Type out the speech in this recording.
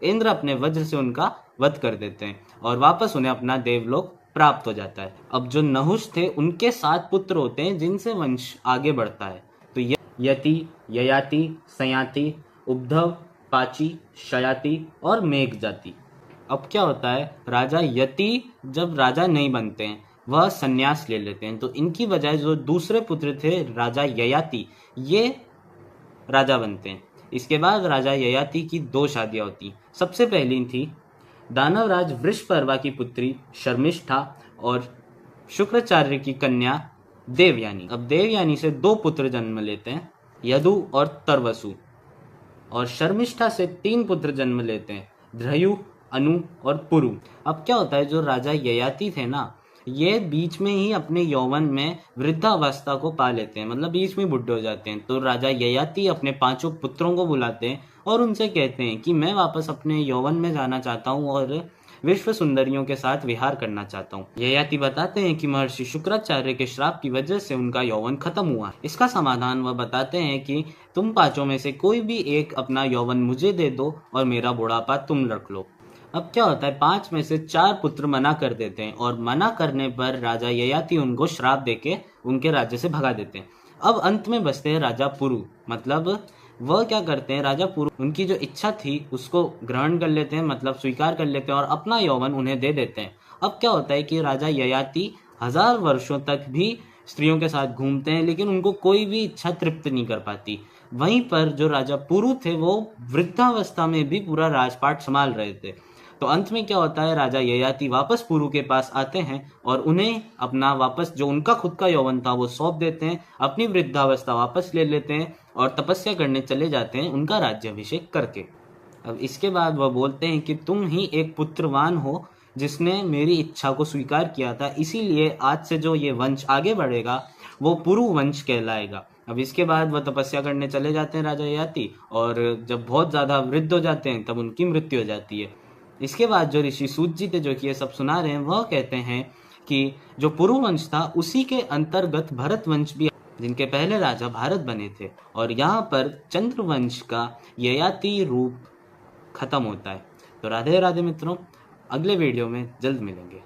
इंद्र अपने वज्र से उनका वध कर देते हैं और वापस उन्हें अपना देवलोक प्राप्त हो जाता है। अब जो नहुष थे उनके 7 पुत्र होते हैं जिनसे वंश आगे बढ़ता है। तो यति, ययाति, सयाति, उद्धव, पाची, शयाति और मेघ जाति। अब क्या होता है, राजा यति जब राजा नहीं बनते हैं वह संन्यास ले लेते हैं, तो इनकी बजाय जो दूसरे पुत्र थे राजा ययाति, ये राजा बनते हैं। इसके बाद राजा ययाति की 2 शादियां होती। सबसे पहली थी दानवराज वृषपर्वा की पुत्री शर्मिष्ठा और शुक्राचार्य की कन्या देवयानी। अब देवयानी से 2 पुत्र जन्म लेते हैं, यदु और तरवसु, और शर्मिष्ठा से 3 पुत्र जन्म लेते हैं, ध्रयु, अनु और पुरु। अब क्या होता है, जो राजा ययाति थे ना, ये बीच में ही अपने यौवन में वृद्धावस्था को पा लेते हैं, मतलब बीच में बुढ़े हो जाते हैं। तो राजा ययाति अपने 5 पुत्रों को बुलाते हैं और उनसे कहते हैं कि मैं वापस अपने यौवन में जाना चाहता हूँ और विश्व सुंदरियों के साथ विहार करना चाहता हूँ। ययाति बताते हैं कि महर्षि शुक्राचार्य के श्राप की वजह से उनका यौवन खत्म हुआ। इसका समाधान वह बताते हैं कि तुम 5 में से कोई भी एक अपना यौवन मुझे दे दो और मेरा बुढ़ापा तुम रख लो। अब क्या होता है, 5 में से 4 पुत्र मना कर देते हैं और मना करने पर राजा ययाति उनको श्राप देके उनके राज्य से भगा देते हैं। अब अंत में बचते हैं राजा पुरु, मतलब वह क्या करते हैं, राजा पुरु उनकी जो इच्छा थी उसको ग्रहण कर लेते हैं, मतलब स्वीकार कर लेते हैं और अपना यौवन उन्हें दे देते हैं। अब क्या होता है कि राजा ययाति 1000 वर्षों तक भी स्त्रियों के साथ घूमते हैं लेकिन उनको कोई भी इच्छा तृप्त नहीं कर पाती। वहीं पर जो राजा पुरु थे वो वृद्धावस्था में भी पूरा राजपाट संभाल रहे थे। तो अंत में क्या होता है, राजा ययाति वापस पुरु के पास आते हैं और उन्हें अपना वापस जो उनका खुद का यौवन था वो सौंप देते हैं, अपनी वृद्धावस्था वापस ले लेते हैं और तपस्या करने चले जाते हैं उनका राज्याभिषेक करके। अब इसके बाद वह बोलते हैं कि तुम ही एक पुत्रवान हो जिसने मेरी इच्छा को स्वीकार किया था, इसीलिए आज से जो ये वंश आगे बढ़ेगा वो पुरु वंश कहलाएगा। अब इसके बाद वह तपस्या करने चले जाते हैं राजा ययाति, और जब बहुत ज़्यादा वृद्ध हो जाते हैं तब उनकी मृत्यु हो जाती है। इसके बाद जो ऋषि सूत जी थे जो कि ये सब सुना रहे हैं, वह कहते हैं कि जो पुरु वंश था उसी के अंतर्गत भरत वंश भी, जिनके पहले राजा भारत बने थे, और यहाँ पर चंद्रवंश का ययाति रूप खत्म होता है। तो राधे राधे मित्रों, अगले वीडियो में जल्द मिलेंगे।